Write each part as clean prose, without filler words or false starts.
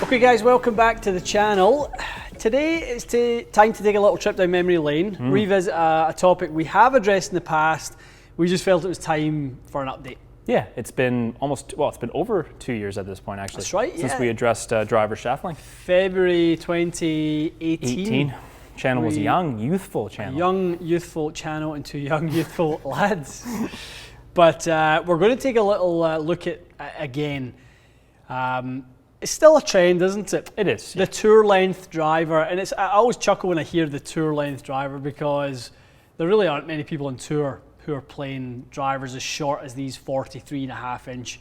Okay guys, welcome back to the channel. Today it's time to take a little trip down memory lane, revisit a topic we have addressed in the past. We just felt it was time for an update. Yeah, it's been it's been over 2 years at this point actually. That's right, Since we addressed driver shaft length. February 2018. Channel was a young, youthful channel. A young, youthful channel and two young, youthful lads. But we're going to take a little look at again. It's still a trend, isn't it? It is. The tour length driver, and I always chuckle when I hear the tour length driver because there really aren't many people on tour who are playing drivers as short as these 43.5 inch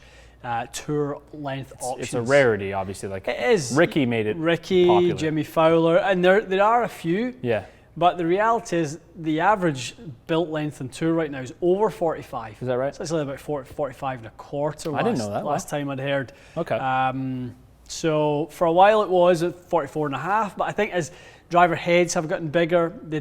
tour length options. It's a rarity, obviously. Like it is. Ricky made it Ricky, popular. Jimmy Fowler, and there are a few. Yeah. But the reality is the average built length on tour right now is over 45. Is that right? It's actually about 45 and a quarter. I didn't know that. Last time I'd heard. Okay. So for a while it was at 44.5, but I think as driver heads have gotten bigger, the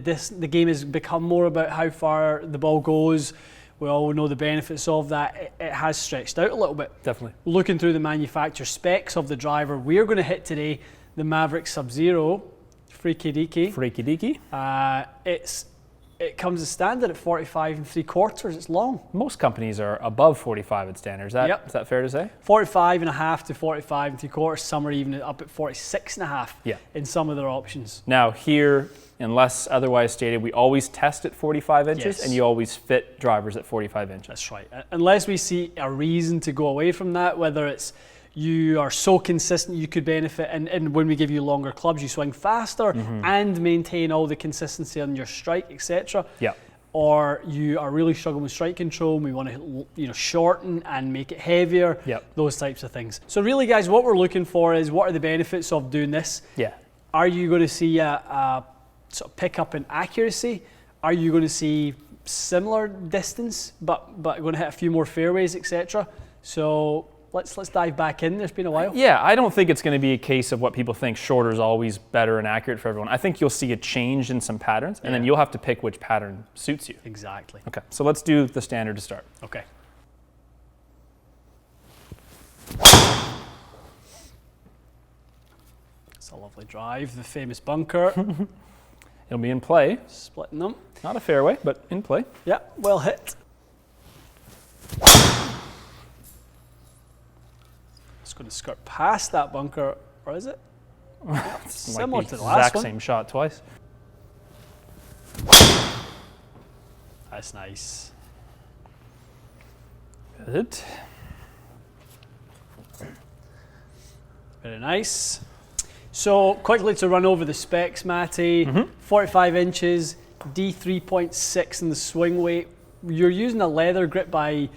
game has become more about how far the ball goes. We all know the benefits of that. It has stretched out a little bit. Definitely. Looking through the manufacturer specs of the driver we're going to hit today, the Maverick Sub-Zero, Freaky Deaky. Freaky Deaky. It comes as standard at 45 3/4. It's long. Most companies are above 45 at standard. Is that fair to say? 45.5 to 45 3/4. Some are even up at 46.5 in some of their options. Now here, unless otherwise stated, we always test at 45 inches and you always fit drivers at 45 inches. That's right. Unless we see a reason to go away from that, whether it's you are so consistent you could benefit, and when we give you longer clubs you swing faster and maintain all the consistency on your strike, etc. Yeah. Or you are really struggling with strike control and we want to shorten and make it heavier, those types of things. So really guys, what we're looking for is what are the benefits of doing this? Yeah. Are you going to see a sort of pick up in accuracy? Are you going to see similar distance but going to hit a few more fairways, etc.? So let's dive back in. It's been a while. Yeah, I don't think it's going to be a case of what people think shorter is always better and accurate for everyone. I think you'll see a change in some patterns, and then you'll have to pick which pattern suits you. Exactly. Okay, so let's do the standard to start. Okay. It's a lovely drive, the famous bunker. It'll be in play. Splitting them. Not a fairway, but in play. Yeah, well hit. It's going to skirt past that bunker, or is it? Yeah, it's similar to the last one. Exact same shot twice. That's nice. Good. Very nice. So quickly to run over the specs, Matty. 45 inches, D3.6 in the swing weight. You're using a leather grip by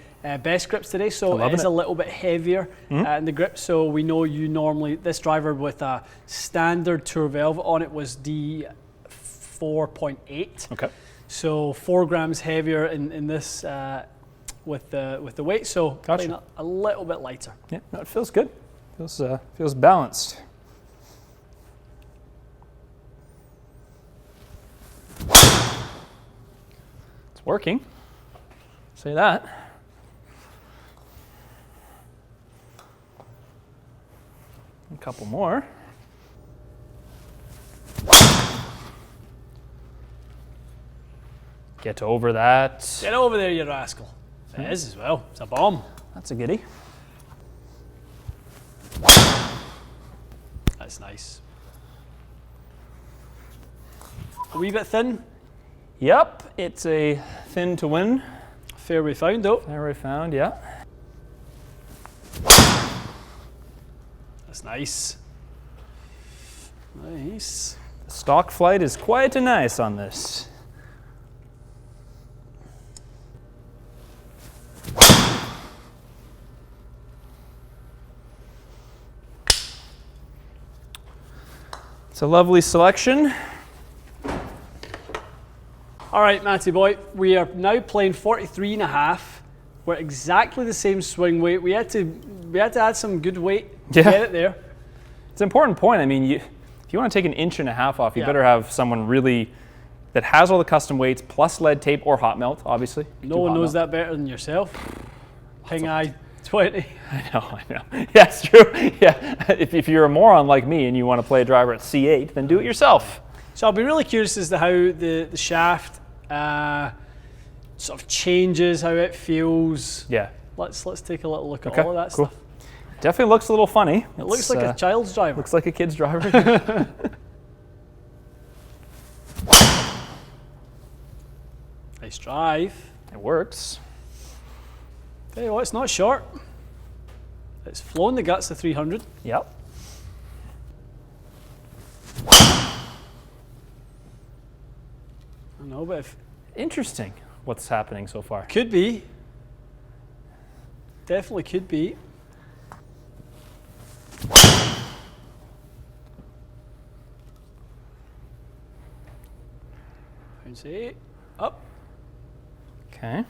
Best Grips today, so it is a little bit heavier in the grip. So we know you normally, this driver with a standard Tour Velvet on it was D4.8. Okay. So 4 grams heavier in this with the weight. So playing a little bit lighter. Yeah, no, it feels good. Feels balanced. It's working. Say that. A couple more. Get over that. Get over there, you rascal. It is as well. It's a bomb. That's a goodie. That's nice. A wee bit thin. Yep, it's a thin to win. Fairway found though. Fairway found, yeah. That's nice. Nice. The stock flight is quite nice on this. It's a lovely selection. All right, Matty boy, we are now playing 43.5. We're exactly the same swing weight. We had to add some good weight to get it there. It's an important point. I mean, if you want to take an inch and a half off, you better have someone really that has all the custom weights plus lead tape or hot melt, obviously. No one knows that better than yourself. Ping eye 20. I know. Yeah, it's true. Yeah, if you're a moron like me and you want to play a driver at C8, then do it yourself. So I'll be really curious as to how the shaft sort of changes, how it feels. Yeah. Let's take a little look at Okay, all of that cool. stuff. Definitely looks a little funny. It looks like a child's driver. Looks like a kid's driver. Nice drive. It works. Tell you what, it's not short. It's flown the guts of 300. Yep. I know, but if Interesting what's happening so far. could be. Definitely could be. Bounce 8. Up. Okay.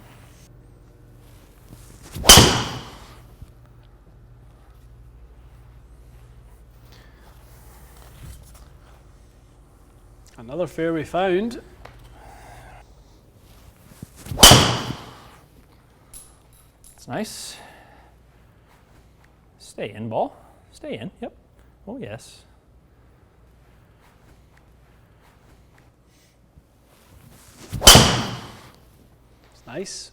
Another fairway found. It's nice. Stay in, ball. Stay in. Yep. Oh, yes. It's nice.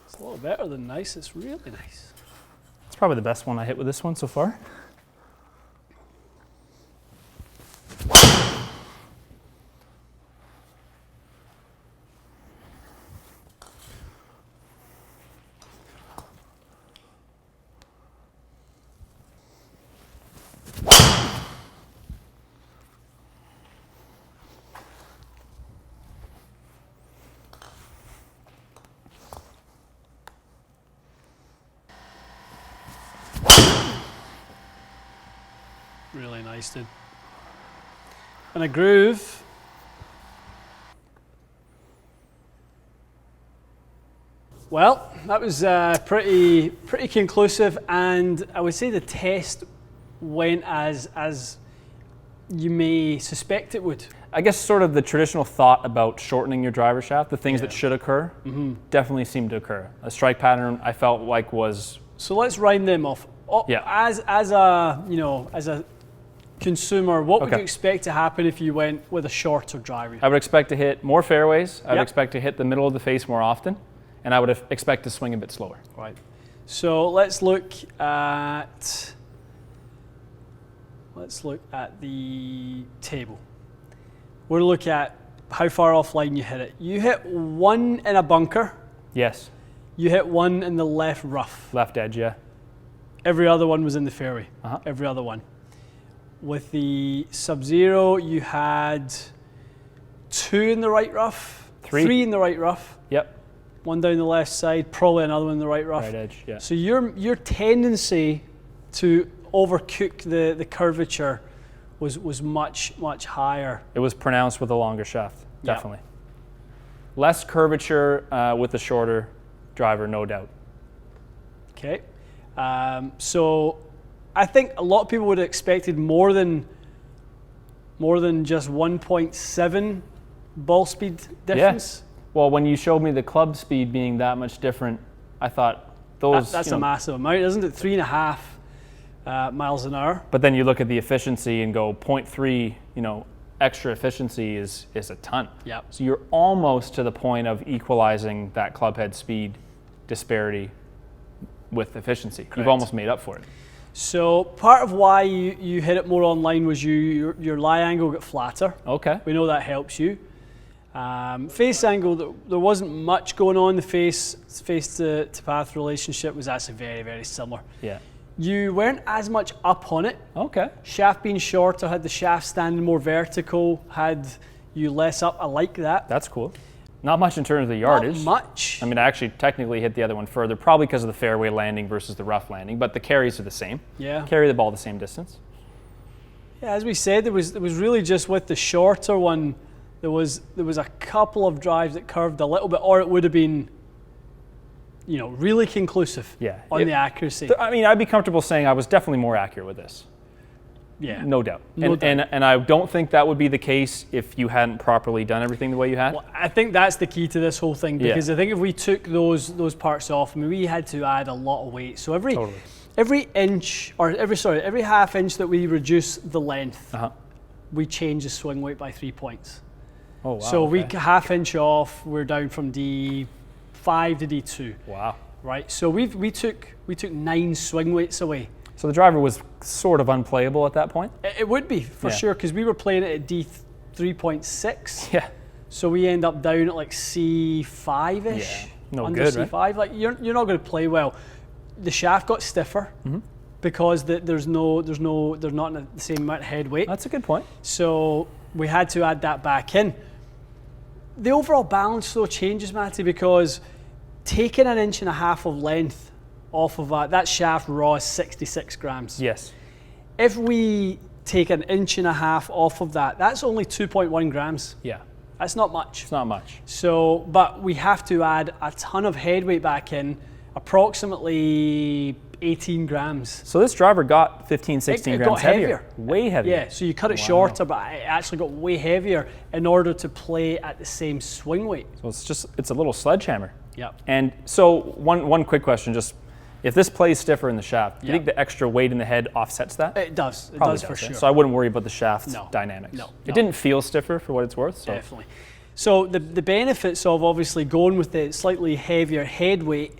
It's a little better than nice. It's really nice. It's probably the best one I hit with this one so far. Really nice, dude. And a groove. Well, that was pretty conclusive, and I would say the test went as you may suspect it would. I guess sort of the traditional thought about shortening your driver shaft, the things Yeah. that should occur, definitely seemed to occur. A strike pattern I felt like was So let's round them off. Yeah. As a consumer, what would Okay. you expect to happen if you went with a shorter driver? I would expect to hit more fairways. I would Yep. expect to hit the middle of the face more often, and I would expect to swing a bit slower. Right. So let's look at the table. We'll look at how far offline you hit it. You hit one in a bunker. Yes, You hit one in the left rough. left edge, yeah. Every other one was in the fairway. Uh-huh. Every other one. With the Sub-Zero, you had two in the right rough. Three. in the right rough. Yep, One down the left side, probably another one in the right rough. right edge, yeah. So your tendency to overcook the curvature was much higher. It was pronounced with a longer shaft, Yeah. definitely. Less curvature with the shorter driver, no doubt. Okay, so I think a lot of people would have expected more than just 1.7 ball speed difference. Well, when you showed me the club speed being that much different, I thought those. That's a massive amount, isn't it? 3.5 miles an hour. But then you look at the efficiency and go 0.3, extra efficiency is a ton. Yep. So you're almost to the point of equalizing that clubhead speed disparity with efficiency. Correct. You've almost made up for it. So part of why you hit it more online was your lie angle got flatter. Okay. We know that helps you. Face angle, there wasn't much going on. The face to path relationship was actually very, very similar. Yeah. You weren't as much up on it. Okay. Shaft being shorter, had the shaft standing more vertical, had you less up. I like that. That's cool. Not much in terms of the yardage. Not much. I mean, I actually technically hit the other one further, probably because of the fairway landing versus the rough landing, but the carries are the same. Yeah. Carry the ball the same distance. Yeah, as we said, there was really just with the shorter one, there was a couple of drives that curved a little bit, or it would have been, really conclusive Yeah. on the accuracy. I mean, I'd be comfortable saying I was definitely more accurate with this. Yeah. No doubt. No And, doubt. and I don't think that would be the case if you hadn't properly done everything the way you had. Well, I think that's the key to this whole thing, because I think if we took those parts off, I mean, we had to add a lot of weight. So every half inch that we reduce the length, we change the swing weight by 3 points. Oh, wow. So we half inch off, we're down from D5 to D2. Wow. Right. So we took 9 swing weights away. So the driver was sort of unplayable at that point? It would be, for sure, because we were playing it at D3.6. Yeah. So we end up down at like C5-ish. Yeah. No under good, C5. right? Like you're not going to play well. The shaft got stiffer because they're not in the same amount of head weight. That's a good point. So we had to add that back in. The overall balance though changes, Matty, because taking 1.5 inches of length off of that shaft raw is 66 grams. Yes. If we take 1.5 inches off of that, that's only 2.1 grams. Yeah. That's not much. It's not much. So, but we have to add a ton of head weight back in, approximately 18 grams. So this driver got 15, 16 it grams got heavier. Way heavier. Yeah, so you cut it shorter, but it actually got way heavier in order to play at the same swing weight. So it's a little sledgehammer. Yep. And so one quick question, just if this plays stiffer in the shaft, do you think the extra weight in the head offsets that? It does. It Probably does for sure. So I wouldn't worry about the shaft dynamics. No. It didn't feel stiffer for what it's worth. So. Definitely. So the benefits of obviously going with the slightly heavier head weight,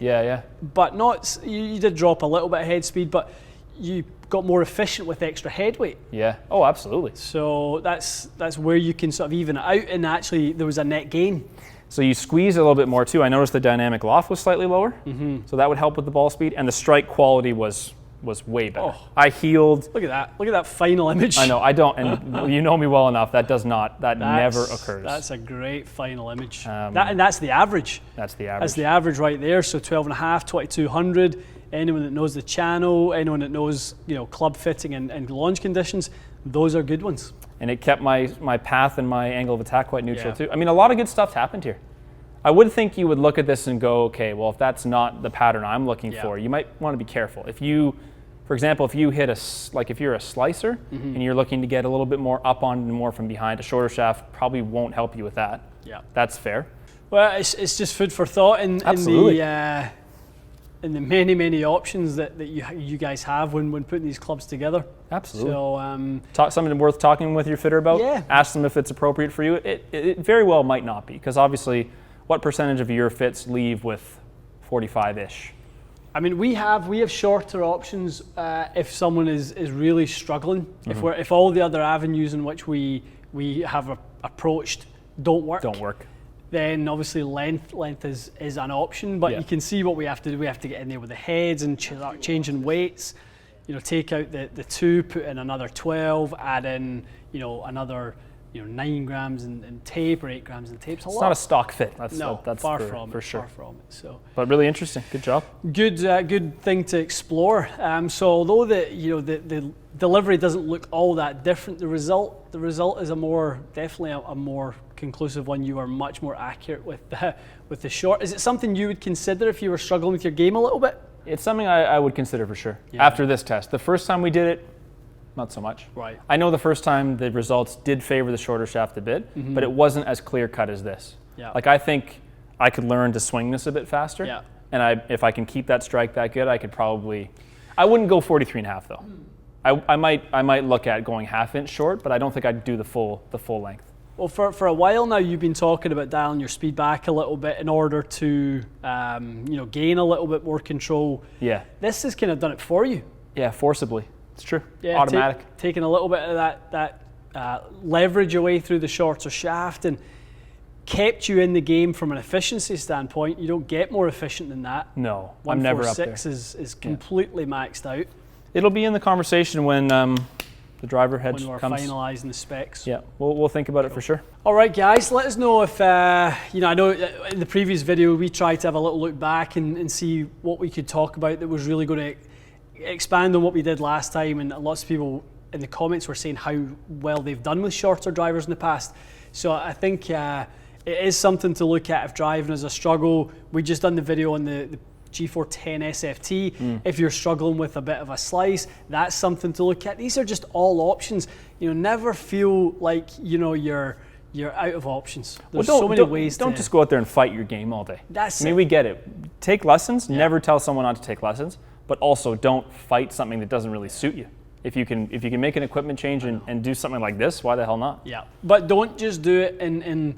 but not, you did drop a little bit of head speed, but you got more efficient with extra head weight. Yeah. Oh, absolutely. So that's where you can sort of even it out, and actually there was a net gain. So you squeeze a little bit more too. I noticed the dynamic loft was slightly lower, so that would help with the ball speed, and the strike quality was way better. Oh. I healed. Look at that. Look at that final image. I know. I don't, and you know me well enough. That never occurs. That's a great final image. And that's the average. That's the average. That's the average right there. So 12.5, 2200. Anyone that knows the channel, anyone that knows club fitting and launch conditions, those are good ones. And it kept my path and my angle of attack quite neutral too. I mean, a lot of good stuff happened here. I would think you would look at this and go, okay, well, if that's not the pattern I'm looking for, you might want to be careful. If you, for example, if you hit if you're a slicer and you're looking to get a little bit more up on and more from behind, a shorter shaft probably won't help you with that. Yeah, that's fair. Well, it's just food for thought in the many options that you guys have when putting these clubs together. Absolutely. So something worth talking with your fitter about. Yeah. Ask them if it's appropriate for you. It very well might not be, because obviously, what percentage of your fits leave with 45-ish? I mean, we have shorter options if someone is really struggling. If all the other avenues in which we have approached don't work. Then obviously length is an option, but you can see what we have to do. We have to get in there with the heads and start changing weights. Take out the 2, put in another 12, add in another 9 grams in tape or 8 grams in tape. It's not a stock fit. That's far from for sure. Far from it. So, but really interesting. Good job. Good thing to explore. So although the delivery doesn't look all that different, the result is definitely a more conclusive one. You are much more accurate with the short. Is it something you would consider if you were struggling with your game a little bit? It's something I would consider for sure. Yeah. After this test, the first time we did it, not so much. Right. I know the first time the results did favor the shorter shaft a bit, but it wasn't as clear cut as this. Yeah. Like I think I could learn to swing this a bit faster. Yeah. And if I can keep that strike that good, I could probably. I wouldn't go 43.5 though. I might look at going half inch short, but I don't think I'd do the full length. Well, for a while now, you've been talking about dialing your speed back a little bit in order to gain a little bit more control. Yeah. This has kind of done it for you. Yeah, forcibly. It's true. Yeah, automatic. Taking a little bit of that leverage away through the shorter shaft and kept you in the game from an efficiency standpoint. You don't get more efficient than that. No, I'm never up there. 146 is completely maxed out. It'll be in the conversation when the driver head comes. When we're finalising the specs. Yeah, we'll think about it for sure. All right, guys, let us know if, I know in the previous video we tried to have a little look back and see what we could talk about that was really going to expand on what we did last time, and lots of people in the comments were saying how well they've done with shorter drivers in the past. So I think it is something to look at if driving is a struggle. We just done the video on the G410 SFT. If you're struggling with a bit of a slice, that's something to look at. These are just all options. Never feel like you're out of options. There's so many ways. Don't just go out there and fight your game all day. We get it. Take lessons. Never tell someone not to take lessons, but also don't fight something that doesn't really suit you. If you can make an equipment change and do something like this, why the hell not? Yeah, but don't just do it and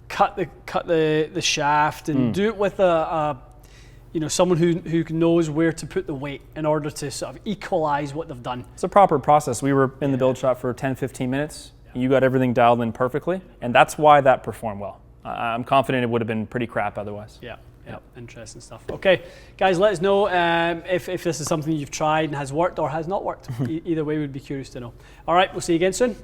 cut the shaft and do it with someone who knows where to put the weight in order to sort of equalize what they've done. It's a proper process. We were in the build shop for 10-15 minutes. You got everything dialed in perfectly, and that's why that performed well. I'm confident it would have been pretty crap otherwise. Yeah, interesting stuff. Okay, guys, let us know if this is something you've tried and has worked or has not worked. Either way, we'd be curious to know. All right, we'll see you again soon.